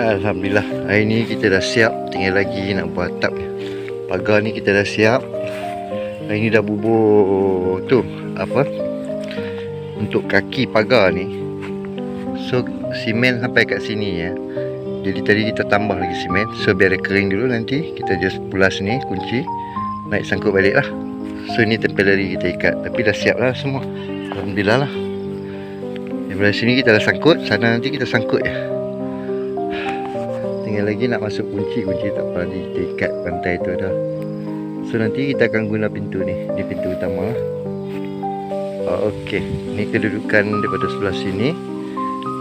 Alhamdulillah, hari ni kita dah siap. Tinggal lagi nak buat atap. Pagar ni kita dah siap. Hari ni dah bubur tu apa, untuk kaki pagar ni. So simen sampai kat sini ya. Jadi tadi kita tambah lagi simen. So biar dia kering dulu, nanti kita just pulas ni, kunci, naik sangkut balik lah. So ni temporary kita ikat, tapi dah siap lah semua. Alhamdulillah lah. Dari sini kita dah sangkut, sana nanti kita sangkut ya. Tinggal lagi nak masuk kunci tak apa, nanti kita ikat rantai tu dah. So nanti kita akan guna pintu ni, pintu utama lah. Okey, ni kedudukan daripada sebelah sini.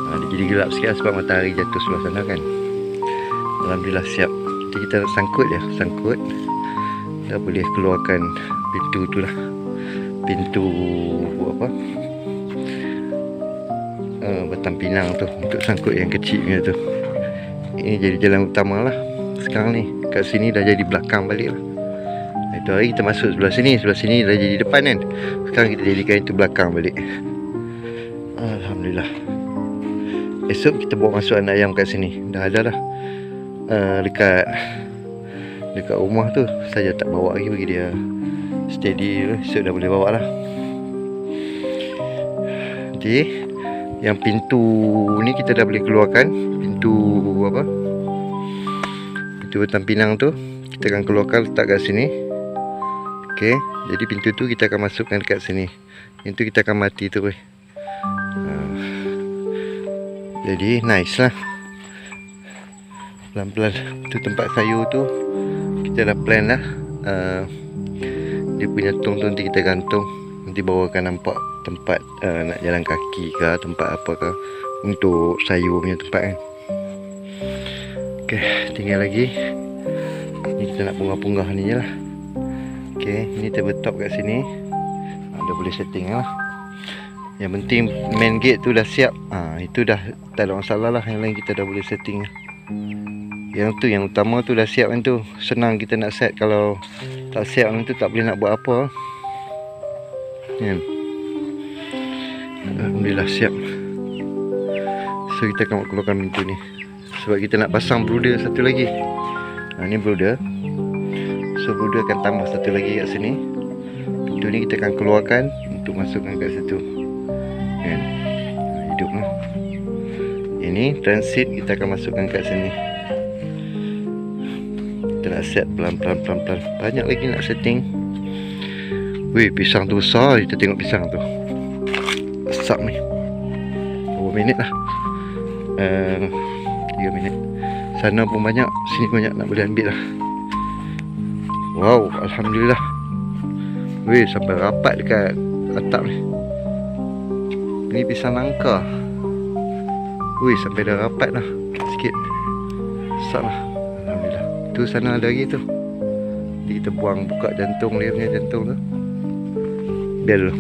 Dia jadi gelap sikit sebab matahari jatuh sebelah sana kan. Alhamdulillah siap. Nanti kita sangkut je, sangkut. Dah boleh keluarkan pintu tu lah. Pintu apa, batang pinang tu, untuk sangkut yang kecil punya tu. Ini jadi jalan utama lah. Sekarang ni kat sini dah jadi belakang balik lah. Itu hari kita masuk sebelah sini dah jadi depan kan. Sekarang kita jadikan itu belakang balik. Alhamdulillah. Esok kita bawa masuk anak ayam kat sini. Dah ada dah. Dekat rumah tu saja tak bawa lagi, bagi dia steady. Esok dah boleh bawa lah. Nanti yang pintu ni kita dah boleh keluarkan. Pintu apa, pintu batang pinang tu kita akan keluarkan, letak kat sini. Okey, jadi pintu tu kita akan masukkan dekat sini. Pintu kita akan mati tu. Jadi nice lah. Pelan-pelan. Tu tempat sayur tu kita dah plan lah. Dia punya tong tu nanti kita gantung. Nanti bawa akan nampak tempat nak jalan kaki ke, tempat apa ke, untuk sayur punya tempat kan. Okey, tinggal lagi ni kita nak punggah-punggah ni je lah. Okey, ni table top kat sini. Dah boleh setting lah. Yang penting main gate tu dah siap. Itu dah tak ada masalah lah. Yang lain kita dah boleh setting. Yang tu, yang utama tu dah siap kan tu. Senang kita nak set. Kalau tak siap tu tak boleh nak buat apa kan. Alhamdulillah siap. So kita akan keluarkan pintu ni, sebab kita nak pasang brooder satu lagi. Ni brooder. So brooder akan tambah satu lagi kat sini. Pintu ni kita akan keluarkan untuk masukkan kat situ kan. Hidup lah. Ini transit kita akan masukkan kat sini. Kita nak set pelan-pelan. Banyak lagi nak setting. Weh, pisang tu besar. Kita tengok pisang tu besar ni. Berapa minit lah? 3 minit. Sana pun banyak, sini banyak, nak boleh ambil lah. Wow, Alhamdulillah. Weh, sampai rapat dekat atap ni. Ni pisang langka. Weh, sampai dah rapat lah sikit. Besar lah. Alhamdulillah. Tu sana ada lagi tu. Jadi kita buang, buka jantung dia punya jantung tu. Biar dulu.